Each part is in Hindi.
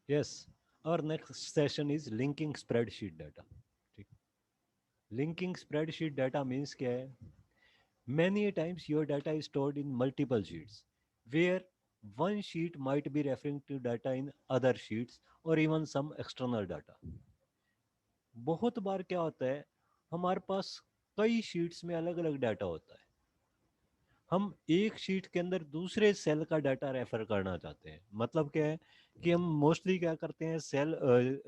यस, और next session is linking spreadsheet data. ठीक, लिंकिंग स्प्रेडशीट डाटा मीन्स क्या है? Many times your data is stored in multiple sheets, where one sheet might be referring to data in other sheets or even some external data. बहुत बार क्या होता है, हमारे पास कई शीट्स में अलग अलग डाटा होता है। हम एक शीट के अंदर दूसरे सेल का डाटा रेफर करना चाहते हैं। मतलब क्या है कि हम मोस्टली क्या करते हैं, सेल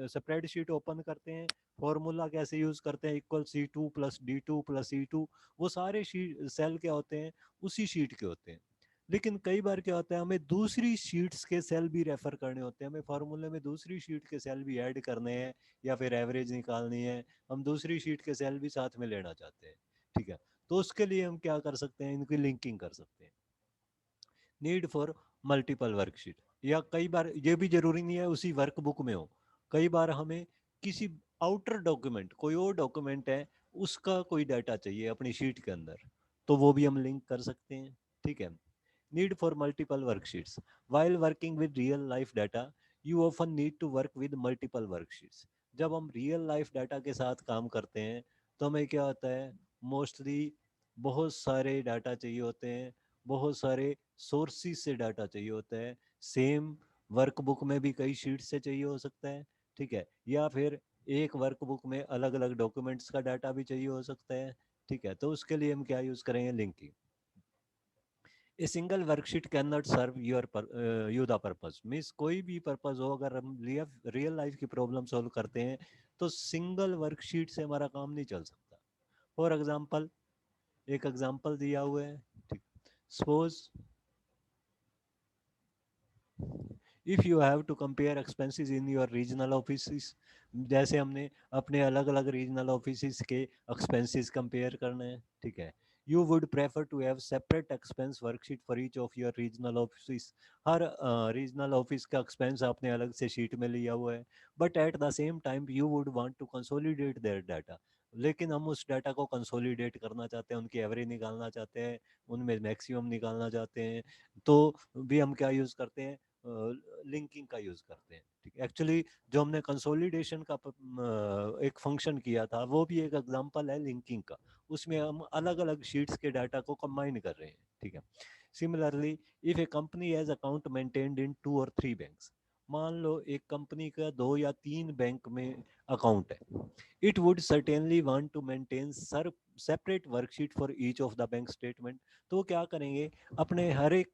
स्प्रेड शीट ओपन करते हैं, फॉर्मूला कैसे यूज करते हैं, इक्वल C2 + D2 + E2। वो सारे शीट सेल क्या होते हैं, उसी शीट के होते हैं। लेकिन कई बार क्या होता है, हमें दूसरी शीट्स के सेल भी रेफर करने होते हैं, हमें फार्मूले में दूसरी शीट के सेल भी ऐड करने हैं या फिर एवरेज निकालनी है, हम दूसरी शीट के सेल भी साथ में लेना चाहते हैं। ठीक है, तो उसके लिए हम क्या कर सकते हैं, इनकी लिंकिंग कर सकते हैं। नीड फॉर मल्टीपल वर्कशीट, या कई बार ये भी जरूरी नहीं है उसी वर्कबुक में हो, कई बार हमें किसी आउटर डॉक्यूमेंट, कोई और डॉक्यूमेंट है, उसका कोई डाटा चाहिए अपनी शीट के अंदर, तो वो भी हम लिंक कर सकते हैं। ठीक है, need for multiple worksheets, while working with real life data you often need to work with multiple worksheets. जब हम रियल लाइफ डाटा के साथ काम करते हैं तो हमें क्या होता है, मोस्टली बहुत सारे डाटा चाहिए होते हैं, बहुत सारे सोर्सेज से डाटा चाहिए होता है। सेम वर्कबुक में भी कई शीट से चाहिए हो सकता है। ठीक है, या फिर एक वर्कबुक में अलग अलग डॉक्यूमेंट्स का डाटा भी चाहिए हो सकता है। ठीक है, तो उसके लिए हम क्या यूज करेंगे, linking. A single worksheet can not serve you the purpose, means कोई भी पर्पस हो, अगर हम रियल लाइफ की प्रॉब्लम सॉल्व करते हैं तो सिंगल वर्कशीट से हमारा काम नहीं चल सकता। फॉर एग्जाम्पल, एक एग्जाम्पल दिया हुआ है। ठीक, suppose if you have to compare expenses in your regional office, जैसे हमने अपने अलग अलग रीजनल ऑफिस के एक्सपेंसेस कंपेयर करने हैं। ठीक है, you would prefer to have separate expense worksheet for each of your regional office. हर रीजनल ऑफिस का एक्सपेंस आपने अलग से शीट में लिया हुआ है, but at the same time you would want to consolidate their data. लेकिन हम उस डाटा को कंसोलिडेट करना चाहते हैं, उनकी एवरेज निकालना चाहते हैं, उनमें मैक्सिमम निकालना चाहते हैं, तो भी हम क्या यूज करते हैं, लिंकिंग का यूज करते हैं। ठीक है, एक्चुअली जो हमने कंसोलिडेशन का एक फंक्शन किया था, वो भी एक एग्जांपल है लिंकिंग का। उसमें हम अलग अलग शीट्स के डाटा को कंबाइन कर रहे हैं। ठीक है, similarly if A company has account maintained इन 2 और 3 बैंक्स, मान लो एक कंपनी का 2 या 3 बैंक में अकाउंट है, it would certainly want to maintain sir separate worksheet for each of the bank statement. तो क्या करेंगे, अपने हर एक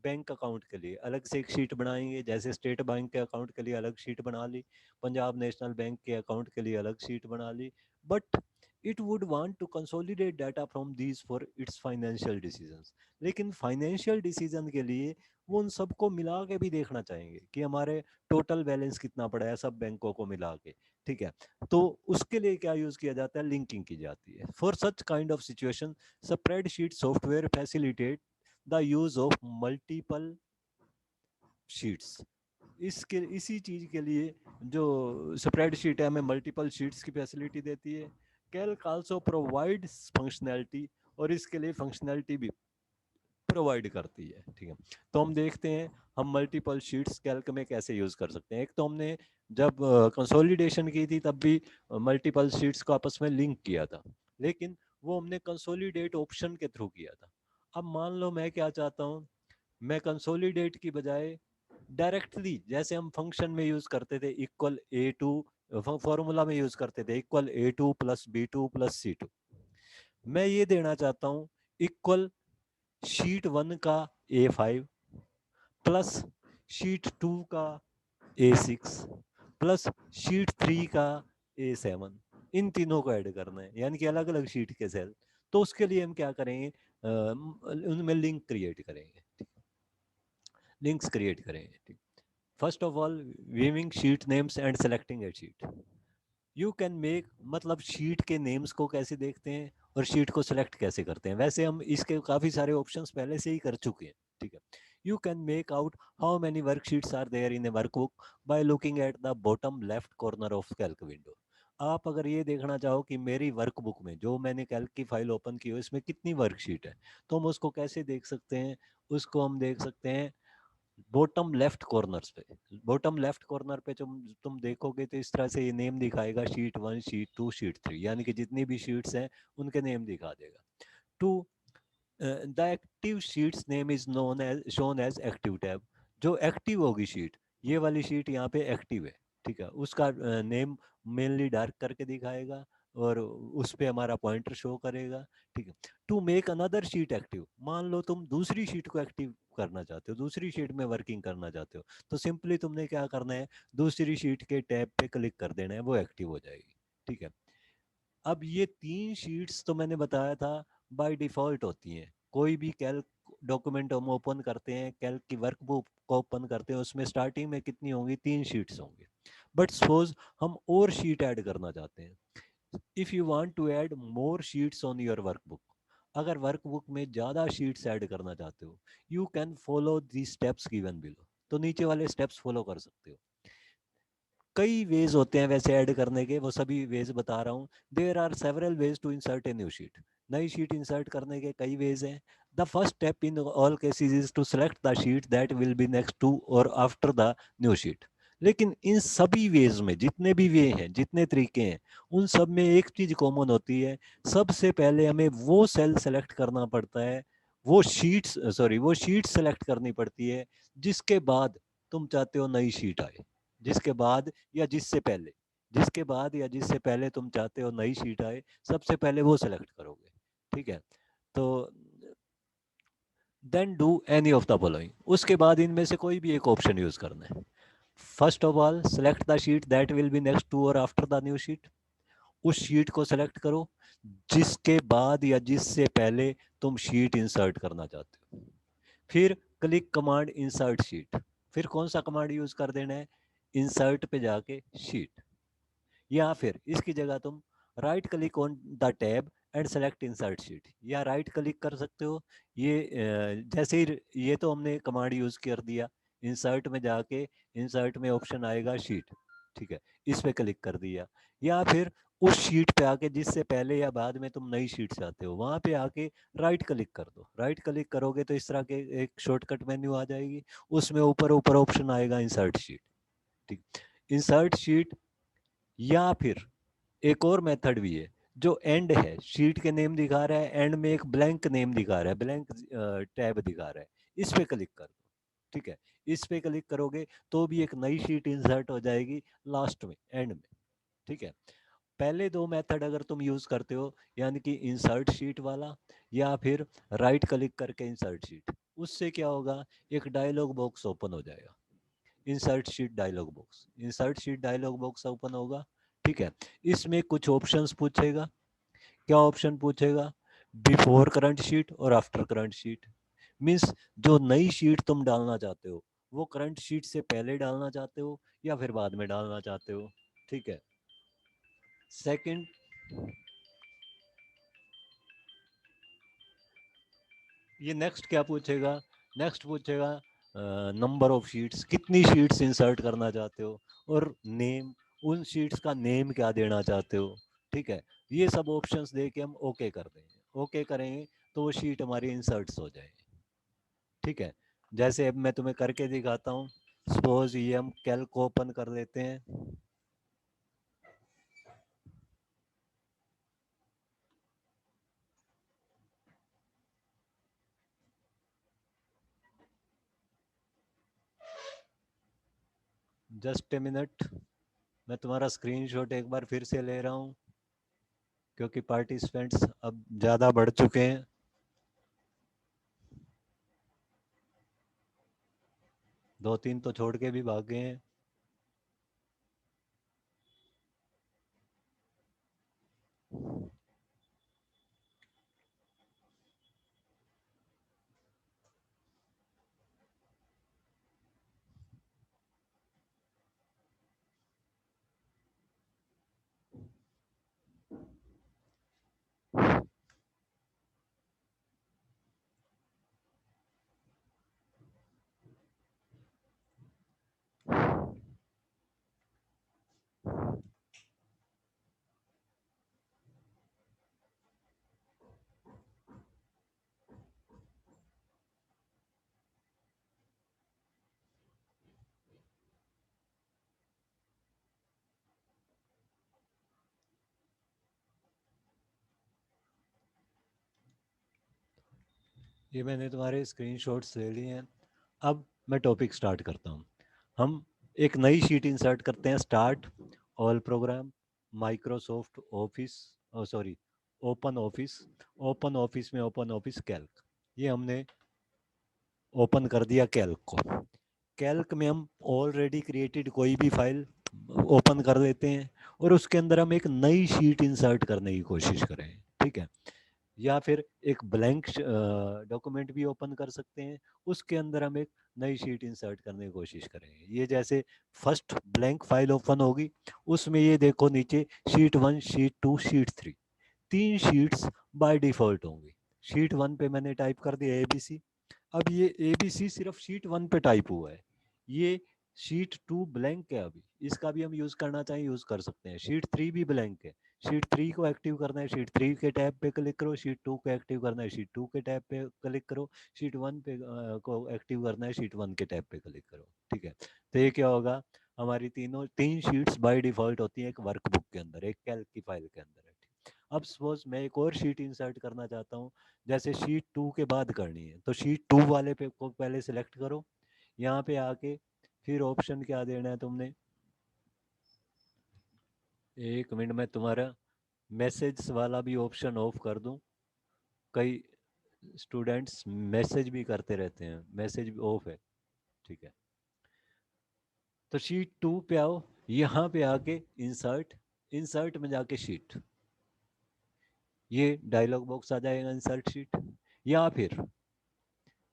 बैंक अकाउंट के लिए अलग से एक शीट बनाएंगे। जैसे स्टेट बैंक के अकाउंट के लिए अलग शीट बना ली, पंजाब नेशनल बैंक के अकाउंट के लिए अलग शीट बना ली, but it would want to consolidate data from these for its financial decisions. लेकिन फाइनेंशियल डिसीजन के लिए वो उन सबको मिला के भी देखना चाहेंगे कि हमारे टोटल बैलेंस कितना पड़ा है सब बैंकों को मिला के। ठीक है, तो उसके लिए क्या यूज किया जाता है, लिंकिंग की जाती है। For such kind of situation spreadsheet software facilitate the use of multiple sheets. इसके इसी चीज के लिए जो स्प्रेडशीट है, हमें मल्टीपल शीट्स की फैसिलिटी देती है। कैल्क आल्सो प्रोवाइड्स फंक्शनैलिटी, और इसके लिए फंक्शनैलिटी भी प्रोवाइड करती है। ठीक है, तो हम देखते हैं हम मल्टीपल शीट्स कैल्क में कैसे यूज कर सकते हैं। एक तो हमने जब कंसोलिडेशन की थी तब भी मल्टीपल शीट्स को आपस में लिंक किया था, लेकिन वो हमने कंसोलिडेट ऑप्शन के थ्रू किया था। अब मान लो मैं क्या चाहता हूँ, मैं कंसोलिडेट की बजाय डायरेक्टली, जैसे हम फंक्शन में यूज करते थे इक्वल A2, फॉर्मूला में यूज करते थे इक्वल A2 + B2 + C2, मैं ये देना चाहता हूँ इक्वल शीट 1 का A5 प्लस शीट 2 का A6 प्लस शीट 3 का A7। इन तीनों को ऐड करना है, यानी कि अलग अलग शीट के सेल। तो उसके लिए हम क्या करेंगे, उनमें लिंक क्रिएट करेंगे, लिंक्स क्रिएट करेंगे। ठीक, first of all weaving sheet names and selecting A sheet. You can make, मतलब शीट के नेम्स को कैसे देखते हैं और शीट को सिलेक्ट कैसे करते हैं, वैसे हम इसके काफी सारे ऑप्शंस पहले से ही कर चुके हैं। ठीक है, you can make out how many worksheets are there in a workbook by looking at the bottom left corner of Calc window. आप अगर ये देखना चाहो कि मेरी वर्कबुक में जो मैंने कैल्क की फाइल ओपन की हो इसमें कितनी वर्कशीट है, तो हम उसको कैसे देख सकते हैं, उसको हम देख सकते हैं बॉटम लेफ्ट कॉर्नर्स पे, बॉटम लेफ्ट कॉर्नर पे तुम देखोगे तो इस तरह से ये नेम दिखाएगा, शीट 1, शीट 2, शीट 3, यानी कि जितनी भी शीट्स हैं उनके नेम दिखा देगा। To, the active sheets name is known as shown as active tab. जो एक्टिव होगी शीट, ये वाली शीट यहाँ पे एक्टिव है, ठीक है, उसका नेम मेनली डार्क करके दिखाएगा और उस पे हमारा पॉइंटर शो करेगा, ठीक है। To make another sheet active, मान लो तुम दूसरी शीट को एक्टिव करना चाहते हो, दूसरी शीट में वर्किंग करना चाहते हो, तो सिंपली तुमने क्या करना है, दूसरी शीट के टैब पे क्लिक कर देना है, वो एक्टिव हो जाएगी, ठीक है। अब ये 3 शीट्स तो मैंने बताया था बाय डिफॉल्ट होती हैं। कोई भी कैल्क डॉक्यूमेंट हम ओपन करते हैं, कैल्क की वर्कबुक को ओपन करते हैं, उसमें स्टार्टिंग में कितनी होंगी, 3 शीट्स होंगी। बट सपोज हम और शीट ऐड करना चाहते हैं, if you want to add more sheets on your workbook, अगर वर्कबुक में ज़्यादा शीट्स ऐड करना चाहते हो, you can follow the steps given below, तो नीचे वाले स्टेप्स फॉलो कर सकते हो। कई वेज होते हैं वैसे ऐड करने के, वो सभी वेज बता रहा हूँ। There are several ways to insert a new sheet, नई शीट इंसर्ट करने के कई वेज हैं। The first step in all cases is to select the sheet that will be next to और आफ्टर द न्यू शीट। लेकिन इन सभी वेज में, जितने भी वे हैं, जितने तरीके हैं, उन सब में एक चीज कॉमन होती है, सबसे पहले हमें वो सेल सेलेक्ट करना पड़ता है, वो शीट्स सॉरी वो शीट सेलेक्ट करनी पड़ती है जिसके बाद तुम चाहते हो नई शीट आए, जिसके बाद या जिससे पहले, जिसके बाद या जिससे पहले तुम चाहते हो नई शीट आए, सबसे पहले वो सेलेक्ट करोगे, ठीक है। तो then do any of the following, उसके बाद इनमें से कोई भी एक ऑप्शन यूज करना है। First of all select the sheet that will be next to और आफ्टर द न्यू शीट, उस शीट को सेलेक्ट करो जिसके बाद या जिससे पहले तुम शीट इंसर्ट करना चाहते हो। फिर क्लिक कमांड इंसर्ट शीट, फिर कौन सा कमांड यूज कर देना है, इंसर्ट पे जाके शीट, या फिर इसकी जगह तुम right click on the tab and select insert sheet, या राइट क्लिक कर सकते हो। ये जैसे ही ये तो हमने कमांड यूज कर दिया, इंसर्ट में जाके इंसर्ट में ऑप्शन आएगा शीट, ठीक है, इस पे क्लिक कर दिया, या फिर उस शीट पे आके जिससे पहले या बाद में तुम नई शीट चाहते हो वहां पे आके राइट क्लिक कर दो। राइट क्लिक करोगे तो इस तरह के एक शॉर्टकट मेन्यू आ जाएगी, उसमें ऊपर ऊपर ऑप्शन आएगा इंसर्ट शीट, ठीक। इंसर्ट शीट, या फिर एक और मेथड भी है जो एंड है, शीट के नेम दिखा रहा है, एंड में एक ब्लैंक नेम दिखा रहा है, ब्लैंक टैब दिखा रहा है, इस पे क्लिक कर दो, ठीक है। इस पे क्लिक करोगे तो भी एक नई शीट इंसर्ट हो जाएगी लास्ट में, एंड में, ठीक है। पहले दो मेथड अगर तुम यूज करते हो, यानी कि इंसर्ट शीट वाला या फिर राइट क्लिक करके इंसर्ट शीट, उससे क्या होगा, एक डायलॉग बॉक्स ओपन हो जाएगा, insert sheet dialog box, insert sheet dialog box open होगा, ठीक है। इसमें कुछ ऑप्शंस पूछेगा, क्या ऑप्शन पूछेगा, बिफोर करंट शीट और आफ्टर करंट शीट, मीन्स जो नई शीट तुम डालना चाहते हो वो करंट शीट से पहले डालना चाहते हो या फिर बाद में डालना चाहते हो, ठीक है। सेकंड, ये नेक्स्ट क्या पूछेगा, नेक्स्ट पूछेगा नंबर ऑफ शीट्स, कितनी शीट्स इंसर्ट करना चाहते हो, और नेम, उन शीट्स का नेम क्या देना चाहते हो, ठीक है। ये सब ऑप्शंस दे के हम ओके कर देंगे, ओके करेंगे तो वो शीट हमारी इंसर्ट्स हो जाएगी, ठीक है। जैसे अब मैं तुम्हें करके दिखाता हूँ, सपोज ये हम कैल्क ओपन कर लेते हैं, जस्ट ए मिनट, मैं तुम्हारा स्क्रीनशॉट एक बार फिर से ले रहा हूँ क्योंकि पार्टिसिपेंट्स अब ज़्यादा बढ़ चुके हैं। दो तीन तो छोड़ के भी भाग गए हैं। ये मैंने तुम्हारे स्क्रीनशॉट्स ले लिए हैं। अब मैं टॉपिक स्टार्ट करता हूँ। हम एक नई शीट इंसर्ट करते हैं। Start all programme Microsoft office, sorry, open office. Open office में ओपन ऑफिस कैल्क, ये हमने ओपन कर दिया कैल्क को। कैल्क में हम ऑलरेडी क्रिएटेड कोई भी फाइल ओपन कर लेते हैं और उसके अंदर हम एक नई शीट इंसर्ट करने की कोशिश करें। ठीक है, या फिर एक ब्लैंक डॉक्यूमेंट भी ओपन कर सकते हैं, उसके अंदर हम एक नई शीट इंसर्ट करने की कोशिश करेंगे। ये जैसे फर्स्ट ब्लैंक फाइल ओपन होगी, उसमें ये देखो नीचे शीट 1, शीट 2, शीट 3, तीन शीट्स बाय डिफॉल्ट होंगी। शीट 1 पे मैंने टाइप कर दिया ABC। अब ये ABC सिर्फ शीट 1 पे टाइप हुआ है। ये शीट 2 ब्लैंक है, अभी इसका भी हम यूज करना चाहें यूज कर सकते हैं। शीट 3 भी ब्लैंक है, शीट 3 को एक्टिव करना है, शीट 3 के टैब पे क्लिक करो। शीट 2 को एक्टिव करना है, शीट 2 के टैब पे क्लिक करो। शीट 1 पे को एक्टिव करना है, शीट 1 के टैब पे क्लिक करो। ठीक है, तो ये क्या होगा, हमारी तीन शीट्स बाय डिफॉल्ट होती हैं एक वर्कबुक के अंदर, एक कैल्क की फाइल के अंदर है। अब सपोज मैं एक और शीट इंसर्ट करना चाहता हूँ, जैसे शीट 2 के बाद करनी है, तो शीट 2 वाले पे को पहले सिलेक्ट करो। यहाँ पे आके फिर ऑप्शन क्या देना है तुमने, एक मिनट में तुम्हारा मैसेज वाला भी ऑप्शन ऑफ कर दूं। कई स्टूडेंट्स मैसेज भी करते रहते हैं, मैसेज भी ऑफ है। ठीक है, तो शीट 2 पे आओ, यहाँ पे आके इंसर्ट, इंसर्ट में जाके शीट, ये डायलॉग बॉक्स आ जाएगा इंसर्ट शीट। या फिर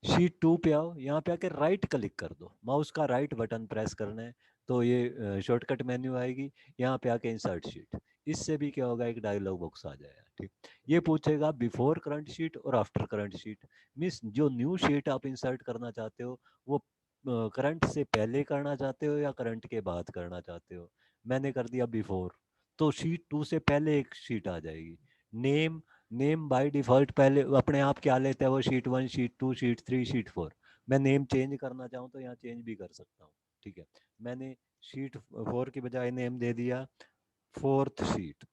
शीट 2 पे आओ, यहाँ पे आके राइट क्लिक कर दो, माउस का राइट बटन प्रेस करना है, तो ये शॉर्टकट मेन्यू आएगी। यहाँ पे आके इंसर्ट शीट, इससे भी क्या होगा, एक डायलॉग बॉक्स आ जाएगा। ठीक, ये पूछेगा बिफोर करंट शीट और आफ्टर करंट शीट। मीन्स जो न्यू शीट आप इंसर्ट करना चाहते हो, वो करंट से पहले करना चाहते हो या करंट के बाद करना चाहते हो। मैंने कर दिया बिफोर, तो शीट 2 से पहले एक शीट आ जाएगी। नेम, नेम बाय डिफॉल्ट पहले अपने आप क्या लेता है वो, शीट 1, शीट 2, शीट 3, शीट 4। मैं नेम चेंज करना चाहूँ तो यहाँ चेंज भी कर सकता हूँ। ठीक है, मैंने शीट 4 की बजाय नेम दे दिया फोर्थ शीट।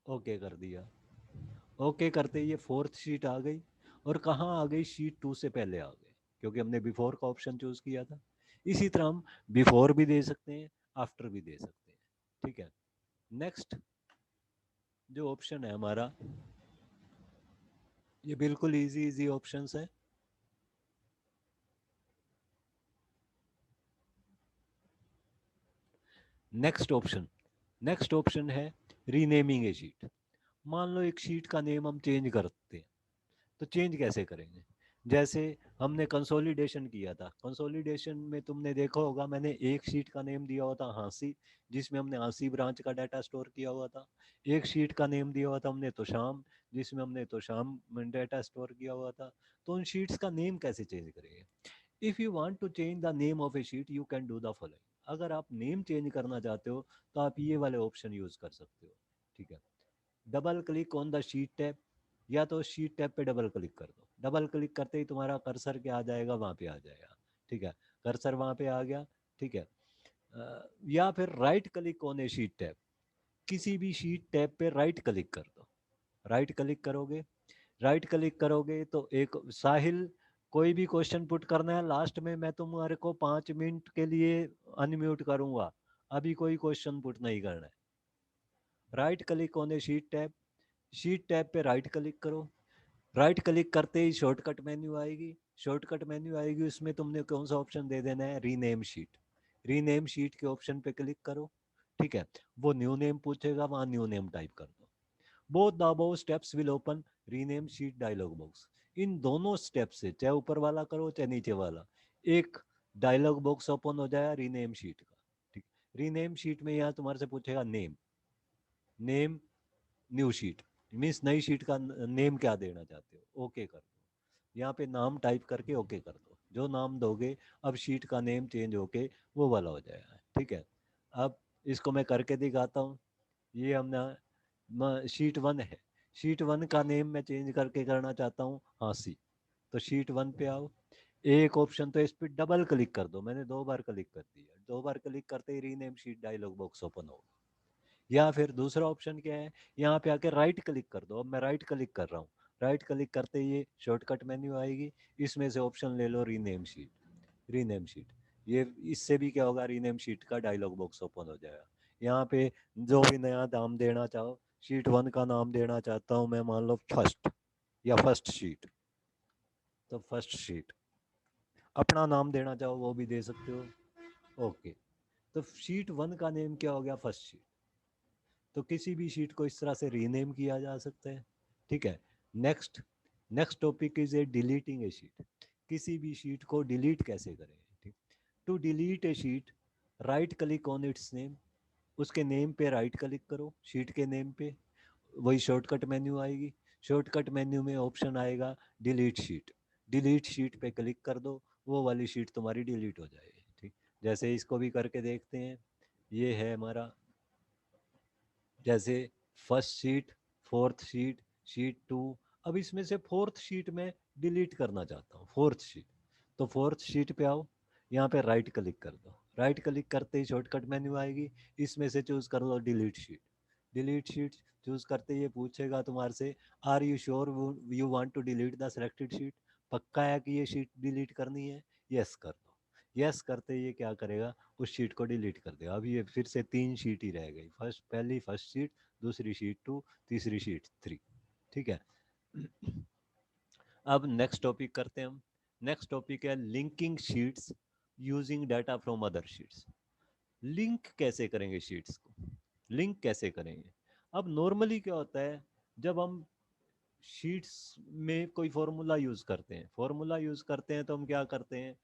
ओके कर दिया। ओके करते ही ये फोर्थ शीट आ गई, और कहाँ आ गई, शीट 2 से पहले आ गई, क्योंकि हमने बिफोर का ऑप्शन चूज किया था। इसी तरह हम बिफोर भी दे सकते हैं, आफ्टर भी दे सकते हैं। ठीक है, नेक्स्ट जो ऑप्शन है हमारा, ये बिल्कुल इजी इजी ऑप्शंस है। नेक्स्ट ऑप्शन, नेक्स्ट ऑप्शन है रीनेमिंग ए शीट। मान लो एक शीट का नेम हम चेंज करते हैं, तो चेंज कैसे करेंगे। जैसे हमने कंसोलिडेशन किया था, कंसोलिडेशन में तुमने देखा होगा मैंने एक शीट का नेम दिया हुआ था हाँसी, जिसमें हमने हाँसी ब्रांच का डाटा स्टोर किया हुआ था। एक शीट का नेम दिया हुआ था हमने तो शाम, जिसमें हमने तो शाम डाटा स्टोर किया हुआ था। तो उन शीट्स का नेम कैसे चेंज करेंगे। If you want to change the name of a sheet you can do the following. अगर आप नेम चेंज करना चाहते हो तो आप ये वाले ऑप्शन यूज कर सकते हो। ठीक है, double click on the sheet tab, या तो शीट टैब पे डबल क्लिक कर दो। डबल क्लिक करते ही तुम्हारा कर्सर क्या आ जाएगा, वहां पे आ जाएगा। ठीक है, कर्सर वहां पे आ गया। ठीक है, या फिर right click on A sheet tab, किसी भी शीट टैब पे राइट क्लिक कर दो। राइट क्लिक करोगे, राइट क्लिक करोगे तो एक साहिल, कोई भी क्वेश्चन पुट करना है लास्ट में, मैं तुम्हारे को 5 मिनट के लिए अनम्यूट करूंगा, अभी कोई क्वेश्चन पुट नहीं करना है। Right click on A sheet tab, sheet tab पे राइट क्लिक करो। राइट क्लिक करते ही शॉर्टकट मेन्यू आएगी, शॉर्टकट मेन्यू आएगी, उसमें तुमने कौन सा ऑप्शन दे देना है, रीनेम शीट। रीनेम शीट के ऑप्शन पे क्लिक करो। ठीक है, वो न्यू नेम पूछेगा, वहां न्यू नेम टाइप कर दो। Both the above steps will open rename sheet dialog box. इन दोनों स्टेप से, चाहे ऊपर वाला करो चाहे नीचे वाला, एक डायलॉग बॉक्स ओपन हो जाएगा रीनेम शीट का। ठीक, रीनेम शीट में यहाँ तुम्हारे से पूछेगा name, name new sheet, means नई शीट का नेम क्या देना चाहते हो, ओके कर दो। यहाँ पे नाम टाइप करके ओके कर दो, जो नाम दोगे अब शीट का नेम चेंज होके वो वाला हो जाएगा। ठीक है, अब इसको मैं करके दिखाता हूँ। ये हमने शीट 1 है, शीट 1 का नेम मैं चेंज करके करना चाहता हूँ हाँसी। तो शीट 1 पे आओ, एक ऑप्शन तो इस पर डबल क्लिक कर दो, मैंने 2 बार क्लिक कर दिया, 2 बार क्लिक करते ही rename sheet dialog box open होगा। या फिर दूसरा ऑप्शन क्या है, यहाँ पे आके राइट क्लिक कर दो। अब मैं राइट क्लिक कर रहा हूँ, राइट क्लिक करते ही ये शॉर्टकट मेन्यू आएगी, इसमें से ऑप्शन ले लो रीनेम शीट। रीनेम शीट, ये इससे भी क्या होगा, रीनेम शीट का डायलॉग बॉक्स ओपन हो जाएगा। यहाँ पे जो भी नया नाम देना चाहो, शीट 1 का नाम देना चाहता हूँ मैं, मान लो फर्स्ट या फर्स्ट शीट, तो फर्स्ट शीट। अपना नाम देना चाहो वो भी दे सकते हो। ओके, तो शीट 1 का नेम क्या हो गया, फर्स्ट शीट। तो किसी भी शीट को इस तरह से रीनेम किया जा सकता है, ठीक है। Next, next topic is a deleting a sheet. किसी भी शीट को डिलीट कैसे करें, ठीक। To delete a sheet, right click on its name, उसके नेम पे राइट क्लिक करो, शीट के नेम पे, वही शॉर्टकट मेन्यू आएगी। शॉर्टकट मेन्यू में ऑप्शन आएगा डिलीट शीट, डिलीट शीट पे क्लिक कर दो, वो वाली शीट तुम्हारी डिलीट हो जाएगी, ठीक। जैसे इसको भी करके देखते हैं। ये है हमारा, जैसे first sheet, fourth sheet, sheet 2। अब इसमें से फोर्थ शीट में डिलीट करना चाहता हूँ, फोर्थ शीट। तो फोर्थ शीट पे आओ, यहाँ पे राइट क्लिक कर दो, राइट क्लिक करते ही शॉर्टकट मेन्यू आएगी, इसमें से चूज कर लो delete sheet. Delete sheet choose करते ही ये पूछेगा तुम्हारे से, are you sure you want to delete the selected sheet, पक्का है कि ये शीट डिलीट करनी है, यस कर दो। यस करते ही ये क्या करेगा, उस शीट को डिलीट कर देगा। अब ये फिर से 3 शीट ही रह गई, फर्स्ट पहली फर्स्ट शीट, दूसरी शीट 2, तीसरी शीट 3, ठीक है। अब नेक्स्ट टॉपिक करते हैं हम। नेक्स्ट टॉपिक है linking sheets using data from other sheets. Link कैसे करेंगे शीट्स को, लिंक कैसे करेंगे। अब नॉर्मली क्या होता है, जब हम शीट्स में कोई फॉर्मूला यूज करते हैं, फॉर्मूला यूज करते हैं तो हम क्या करते हैं,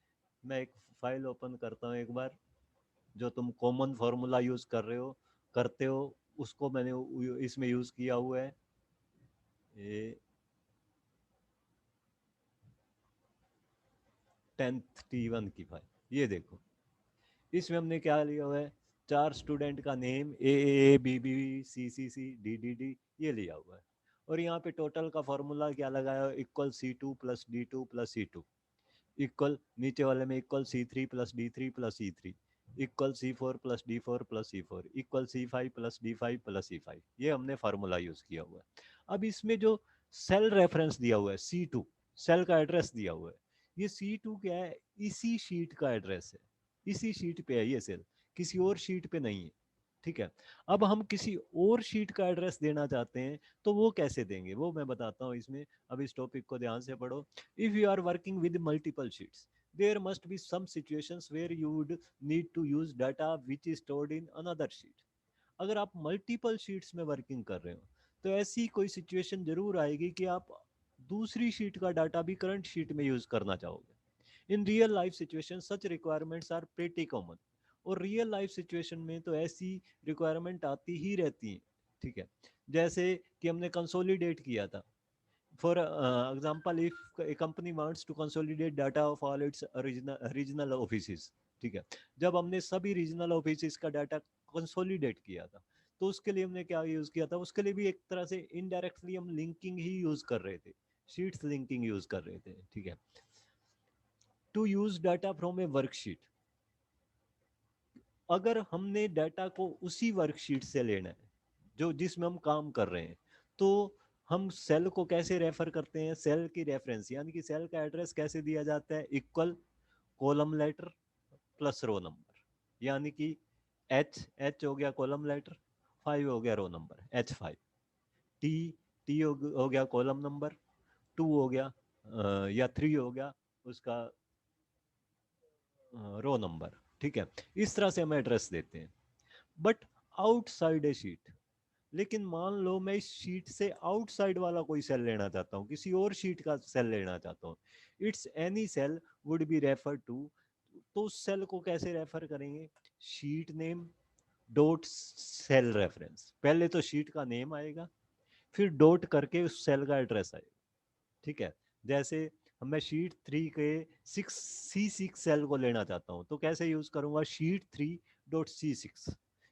मैं एक फाइल ओपन करता हूँ एक बार, जो तुम कॉमन फार्मूला यूज कर रहे हो, करते हो, उसको मैंने इसमें यूज किया हुआ है। ये 10th T1 की फाइल, ये देखो, इसमें हमने क्या लिया हुआ है, 4 स्टूडेंट का नेम AABB CCC DDD, ये लिया हुआ है। और यहाँ पे टोटल का फॉर्मूला क्या लगाया, equal C2 + D2 + C2, equal नीचे वाले में equal C3 + D3 + E3, equal C4 + D4 + C4, equal C5 + D5 + C5, ये हमने फार्मूला यूज किया हुआ है। अब इसमें जो सेल रेफरेंस दिया हुआ है C2, सेल का एड्रेस दिया हुआ है, ये C2 क्या है, इसी शीट का एड्रेस है, इसी शीट पे है ये सेल, किसी और शीट पे नहीं है, ठीक है। अब हम किसी और शीट का एड्रेस देना चाहते हैं, तो वो कैसे देंगे वो मैं बताता हूँ इसमें। अब इस टॉपिक को ध्यान से पढ़ो। If you are working with multiple sheets, there must be some situations where you would need to use data which is stored in another sheet. अगर आप मल्टीपल शीट्स में वर्किंग कर रहे हो, तो ऐसी कोई सिचुएशन जरूर आएगी कि आप दूसरी शीट का डाटा भी करंट शीट में यूज करना चाहोगे। In real life situation such requirements are pretty common. और रियल लाइफ सिचुएशन में तो ऐसी रिक्वायरमेंट आती ही रहती है, ठीक है। जैसे कि हमने कंसोलिडेट किया था, for example, if a company wants to consolidate data of all its regional offices, ठीक है, जब हमने सभी रीजनल ऑफिस का डाटा कंसोलिडेट किया था, तो उसके लिए हमने क्या यूज किया था, उसके लिए भी एक तरह से इनडायरेक्टली हम लिंकिंग ही यूज कर रहे थे, शीट्स लिंकिंग यूज कर रहे थे, ठीक है। To use data from a worksheet, अगर हमने डाटा को उसी वर्कशीट से लेना है जो जिसमें हम काम कर रहे हैं, तो हम सेल को कैसे रेफर करते हैं, सेल की रेफरेंस यानी कि सेल का एड्रेस कैसे दिया जाता है, equal column letter plus row number, यानी कि एच एच हो गया कॉलम लेटर, 5 हो गया रो नंबर, H5, टी टी हो गया कॉलम नंबर, 2 हो गया या 3 हो गया उसका रो नंबर, ठीक है। इस तरह से हम एड्रेस देते हैं। बट आउटसाइड ए शीट, लेकिन मान लो मैं इस शीट से आउटसाइड वाला कोई सेल लेना चाहता हूँ, किसी और शीट का सेल लेना चाहता हूँ, it's any cell would be refer to, तो उस सेल को कैसे रेफर करेंगे, sheet name dot cell reference, पहले तो शीट का नेम आएगा, फिर डॉट करके उस सेल का एड्रेस आएगा, ठीक है। जैसे मैं शीट 3 के 6C6 सेल को लेना चाहता हूँ, तो कैसे यूज करूंगा, sheet 3 dot C6,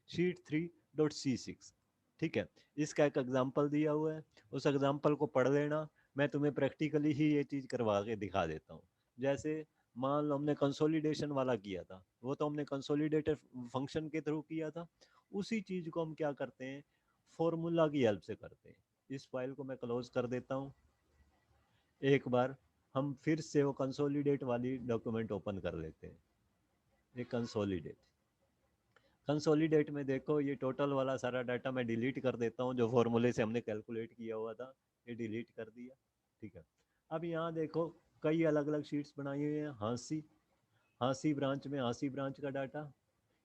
sheet 3 dot C6, ठीक है। इसका एक एग्जांपल दिया हुआ है, उस एग्जांपल को पढ़ लेना, मैं तुम्हें प्रैक्टिकली ही ये चीज करवा के दिखा देता हूँ। जैसे मान लो हमने कंसोलिडेशन वाला किया था, वो तो हमने कंसोलिडेटेड फंक्शन के थ्रू किया था, उसी चीज को हम क्या करते हैं, फॉर्मूला की हेल्प से करते हैं। इस फाइल को मैं क्लोज कर देता हूँ। एक बार हम फिर से वो कंसोलिडेट वाली डॉक्यूमेंट ओपन कर लेते हैं। ये कंसोलिडेट, कंसोलिडेट में देखो ये टोटल वाला सारा डाटा मैं डिलीट कर देता हूँ, जो फॉर्मूले से हमने कैलकुलेट किया हुआ था, ये डिलीट कर दिया। ठीक है, अब यहाँ देखो कई अलग अलग शीट्स बनाई हुई हैं। हाँसी, हाँसी ब्रांच में हाँसी ब्रांच का डाटा,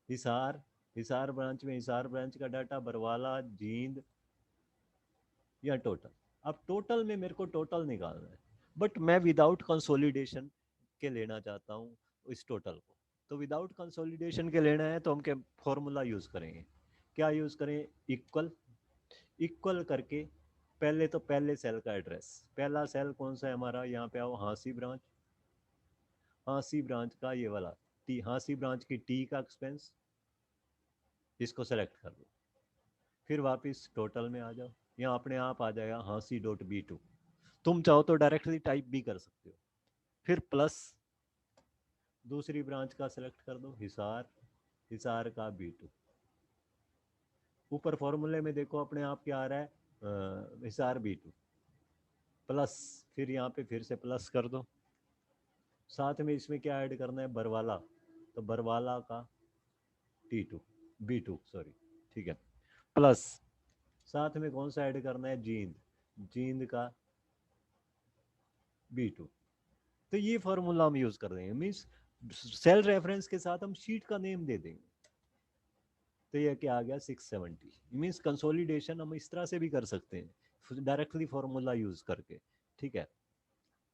हिसार, हिसार ब्रांच में हिसार ब्रांच का डाटा, बरवाला, जींद या टोटल। अब टोटल में मेरे को टोटल निकालना है, बट मैं विदाउट कंसोलिडेशन के लेना चाहता हूँ इस टोटल को। तो विदाउट कंसोलिडेशन के लेना है तो हम क्या फॉर्मूला यूज करेंगे, क्या यूज करें, इक्वल, इक्वल करके पहले तो पहले सेल का एड्रेस, पहला सेल कौन सा है हमारा, यहाँ पे आओ, हाँसी ब्रांच, हाँसी ब्रांच का ये वाला टी, हाँसी ब्रांच की टी का एक्सपेंस, इसको सेलेक्ट कर लो। फिर वापस टोटल में आ जाओ, यहाँ अपने आप आ जाएगा हाँसी डॉट बी टू। तुम चाहो तो डायरेक्टली टाइप भी कर सकते हो। फिर प्लस दूसरी ब्रांच का सेलेक्ट कर दो, हिसार, हिसार का बी टू। ऊपर फॉर्मूले में देखो अपने आप क्या आ रहा है, हिसार बी टू प्लस, फिर यहाँ पे फिर से प्लस कर दो। साथ में इसमें क्या ऐड करना है, बरवाला, तो बरवाला का T two, B two sorry, ठीक है, प्लस साथ में कौन सा ऐड करना है, जींद, जींद का बी टू। तो ये फॉर्मूला हम यूज कर देंगे, मीन्स सेल रेफरेंस के साथ हम शीट का नेम दे देंगे। तो ये क्या आ गया 670, मीन्स कंसोलिडेशन हम इस तरह से भी कर सकते हैं, डायरेक्टली फॉर्मूला यूज करके। ठीक है,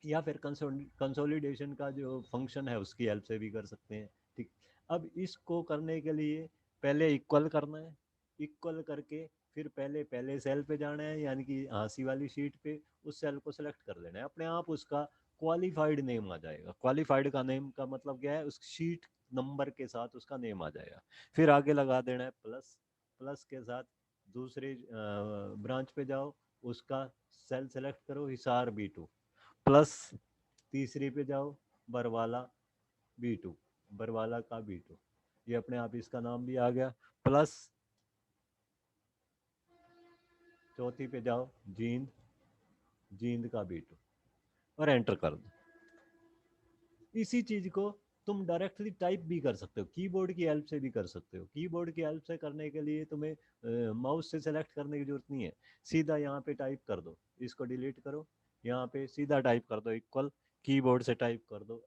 या फिर कंसोलिडेशन का जो फंक्शन है उसकी हेल्प से भी कर सकते हैं। ठीक, अब इसको करने के लिए पहले इक्वल करना है, इक्वल करके फिर पहले पहले सेल पे जाना है, यानी कि हाँसी वाली शीट पे उस सेल को सिलेक्ट कर लेना है, अपने आप उसका क्वालिफाइड नेम आ जाएगा। क्वालिफाइड का नेम का मतलब क्या है, उस शीट नंबर के साथ उसका नेम आ जाएगा। फिर आगे लगा देना है प्लस, प्लस के साथ दूसरे ब्रांच पे जाओ, उसका सेल सेलेक्ट करो, हिसार बी टू, प्लस तीसरी पे जाओ, बरवाला बी टू, बरवाला का बी टू, ये अपने आप इसका नाम भी आ गया, प्लस चौथी पे जाओ, जींद, जींद का बी टू, और एंटर कर दो। इसी चीज को तुम डायरेक्टली टाइप भी कर सकते हो, कीबोर्ड की हेल्प से भी कर सकते हो। कीबोर्ड की हेल्प से करने के लिए तुम्हें माउस से सेलेक्ट करने की जरूरत नहीं है, सीधा यहाँ पे टाइप कर दो, इसको डिलीट करो, यहाँ पे सीधा टाइप कर दो इक्वल, कीबोर्ड से टाइप कर दो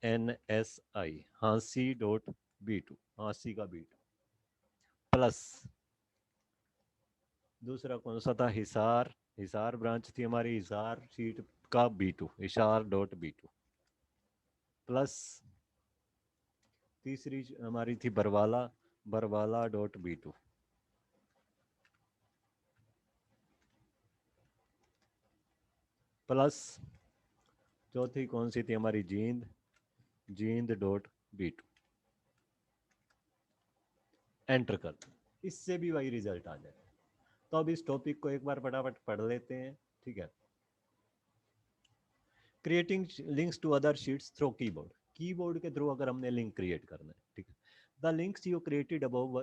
HINSI, हाँसी डॉट बी टू, हाँसी का बी टू, प्लस दूसरा कौन सा था, हिसार, हिसार ब्रांच थी हमारी, हिसार शीट का B two, Hisar dot B two, plus तीसरी हमारी थी Barwala, Barwala dot B two, plus चौथी कौन सी थी हमारी, Jind, Jind dot B two, enter कर दो। इससे भी वही रिजल्ट आ जाए। तो अब इस टॉपिक को एक बार फटाफट पढ़ लेते हैं। ठीक है, creating links to other sheets through keyboard, keyboard के थ्रू अगर हमने लिंक क्रिएट करना है, ठीक है, the links you created above,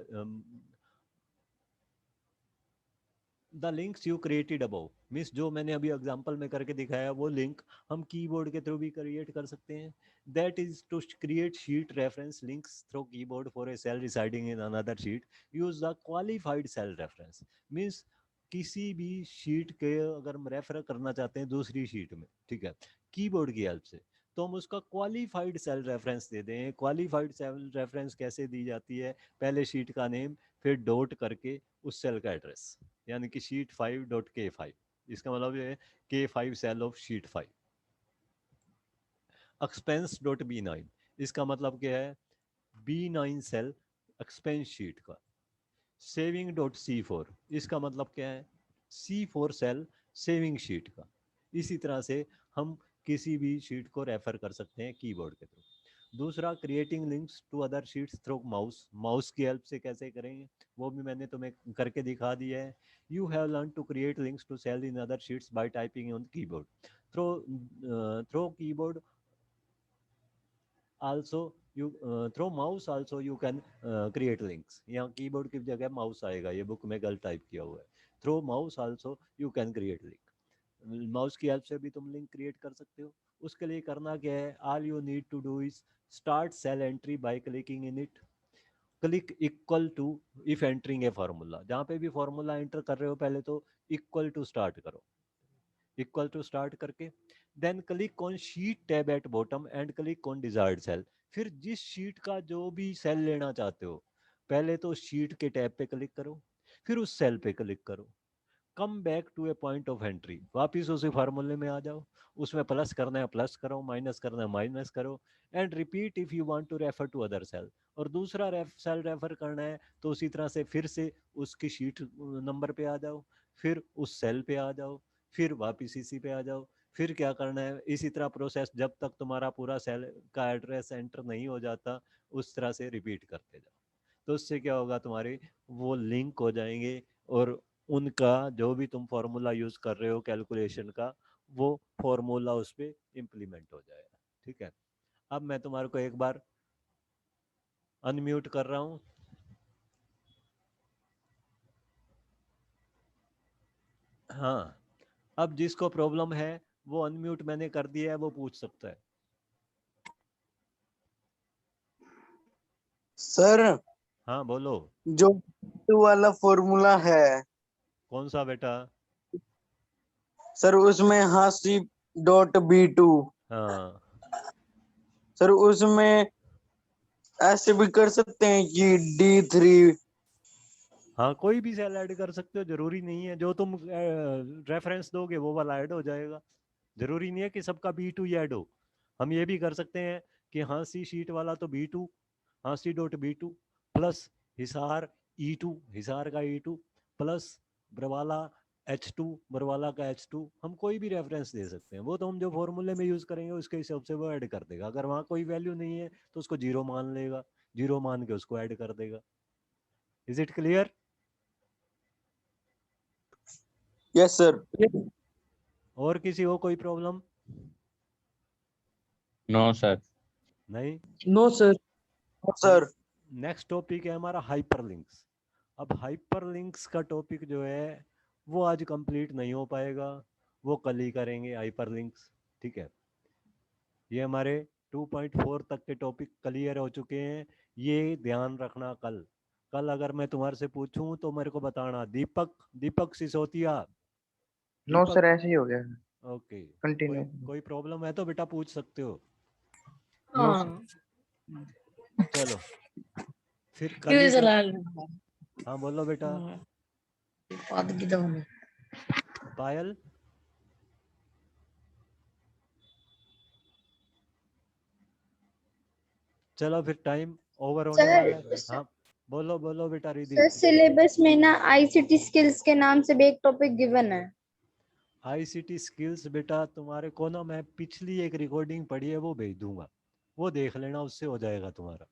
the links you created above means जो मैंने अभी एग्जांपल में करके दिखाया वो लिंक हम कीबोर्ड के थ्रू भी क्रिएट कर सकते हैं। That is to create sheet reference links through keyboard for a cell residing in another sheet, use the qualified cell reference. Means किसी भी शीट के अगर हम रेफर करना चाहते हैं दूसरी शीट में, ठीक है, कीबोर्ड की हेल्प से, तो हम उसका क्वालिफाइड सेल रेफरेंस दे दें। क्वालिफाइड सेल रेफरेंस कैसे दी जाती है, पहले शीट का नेम, फिर डॉट करके उस सेल का एड्रेस, यानी कि शीट 5.K5, इसका मतलब ये है K5 cell of sheet 5। Expense dot B9, इसका मतलब क्या है, B9 सेल एक्सपेंस शीट का। सेविंग डॉट C4, इसका मतलब क्या है, C4 सेल सेविंग शीट का। इसी तरह से हम किसी भी शीट को रेफर कर सकते हैं कीबोर्ड के थ्रू। दूसरा, creating links to other sheets through mouse, mouse की हेल्प से कैसे करेंगे वो भी मैंने तुम्हें करके दिखा दिया है। You have learn to create links to cell in other sheets by typing on keyboard through, through keyboard, also you through mouse also you can create links. यहाँ कीबोर्ड की जगह माउस आएगा, ये बुक में गलत टाइप किया हुआ है. Through mouse also you can create link. Mouse की हेल्प से भी तुम लिंक क्रिएट कर सकते हो. उसके लिए करना क्या है, all you need to do is start cell entry by clicking in it. Click equal to if entering a formula. जहाँ पे भी फार्मूला एंटर कर रहे हो पहले तो इक्वल टू स्टार्ट करो. इक्वल टू स्टार्ट करके then click on sheet tab at bottom and click on desired cell. फिर जिस शीट का जो भी सेल लेना चाहते हो पहले तो शीट के टैब पे क्लिक करो, फिर उस सेल पे क्लिक करो. Come back to a point of entry. वापिस उसी फार्मूले में आ जाओ. उसमें प्लस करना है प्लस करो, माइनस करना है माइनस करो. And repeat if you want to refer to other cell. और दूसरा सेल रेफर करना है तो उसी तरह से फिर से उसकी शीट नंबर पे आ जाओ, फिर उस सेल पे आ जाओ, फिर वापिस इसी पे आ जाओ. फिर क्या करना है, इसी तरह प्रोसेस जब तक तुम्हारा पूरा सेल का एड्रेस एंटर नहीं हो जाता उस तरह से रिपीट करते जाओ. तो उससे क्या होगा, तुम्हारे वो लिंक हो जाएंगे और उनका जो भी तुम फॉर्मूला यूज कर रहे हो कैलकुलेशन का वो फॉर्मूला उस पर इम्प्लीमेंट हो जाएगा. ठीक है. अब मैं तुम्हारे को एक बार अनम्यूट कर रहा हूँ. हाँ, अब जिसको प्रॉब्लम है वो अनम्यूट मैंने कर दिया है, वो पूछ सकता है. सर हाँ बोलो. जो वाला फॉर्मूला है कौन सा बेटा? सर, उसमें हासी डॉट B2, हाँ सर उसमें ऐसे भी कर सकते हैं कि D3. हाँ, कोई भी सेल ऐड कर सकते हो, जरूरी नहीं है जो तुम रेफरेंस दोगे वो वाला ऐड हो जाएगा. जरूरी नहीं है कि सबका B2 ही ऐड हो. हम ये भी कर सकते हैं कि हाँ सी शीट वाला तो B2, हाँ C dot B2 plus Hisar E2, Hisar का E2 plus Barwala H2, Barwala का H2. हम कोई भी रेफरेंस दे सकते हैं, वो तो हम जो फॉर्मूले में यूज करेंगे उसके हिसाब से वो ऐड कर देगा. अगर वहाँ कोई वैल्यू नहीं है तो उसको जीरो मान लेगा, जीरो मान के उसको ऐड कर देगा. Is it clear? Yes sir. और किसी को कोई प्रॉब्लम? No sir. नहीं. No sir. Sir next topic है हमारा हाइपरलिंक्स. अब हाइपरलिंक्स का टॉपिक जो है वो आज कंप्लीट नहीं हो पाएगा, वो कल ही करेंगे हाइपरलिंक्स. ठीक है. ये हमारे 2.4 तक के टॉपिक क्लियर हो चुके हैं. ये ध्यान रखना, कल कल अगर मैं तुम्हारे से पूछूं तो मेरे को बताना. दीपक, दीपक सिसोदिया. नो दीपक. सर, ऐसे ही हो गया. ओके. कंटिन्यू. कोई प्रॉब्लम है तो बेटा पूछ सकते हो. नो हाँ चलो फिर कल क्यों ही चला हाँ बोलो बेटा. बात की तो हमें पायल. चलो फिर टाइम ओवर होने सर, वाला है. हाँ बोलो बोलो बेटा रिधि. सर सिलेबस में ना आईसीटी स्किल्स के नाम से भी एक टॉपिक गिवन है. आईसीटी स्किल्स बेटा तुम्हारे को ना मैं पिछली एक रिकॉर्डिंग पढ़ी है वो भेज दूंगा, वो देख लेना, उससे हो जाएगा तुम्हारा.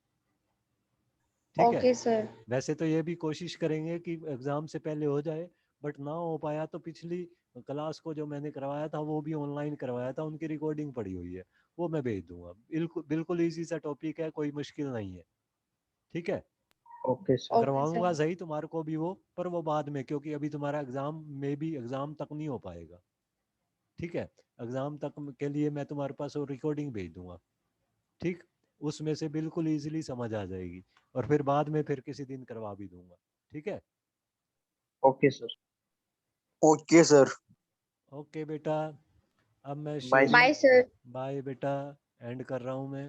ठीक है. Okay sir. वैसे तो ये भी कोशिश करेंगे कि एग्जाम से पहले हो जाए, बट ना हो पाया तो पिछली क्लास को जो मैंने करवाया था वो भी ऑनलाइन करवाया था, उनकी रिकॉर्डिंग पड़ी हुई है, वो मैं भेज दूंगा. बिल्कुल बिल्कुल इजी सा टॉपिक है, कोई मुश्किल नहीं है. ठीक है. Okay sir. करवाऊंगा सही तुम्हारे को भी वो, पर वो बाद में, क्योंकि अभी तुम्हारा एग्जाम में भी एग्जाम तक नहीं हो पाएगा. ठीक है. एग्जाम तक के लिए मैं तुम्हारे पास वो रिकॉर्डिंग भेज दूंगा. ठीक. उसमें से बिल्कुल इजीली समझ आ जाएगी, और फिर बाद में फिर किसी दिन करवा भी दूंगा. ठीक है. Okay sir. Okay sir. Okay बेटा. अब मैं bye sharing, bye sir. Bye बेटा, एंड कर रहा हूँ मैं.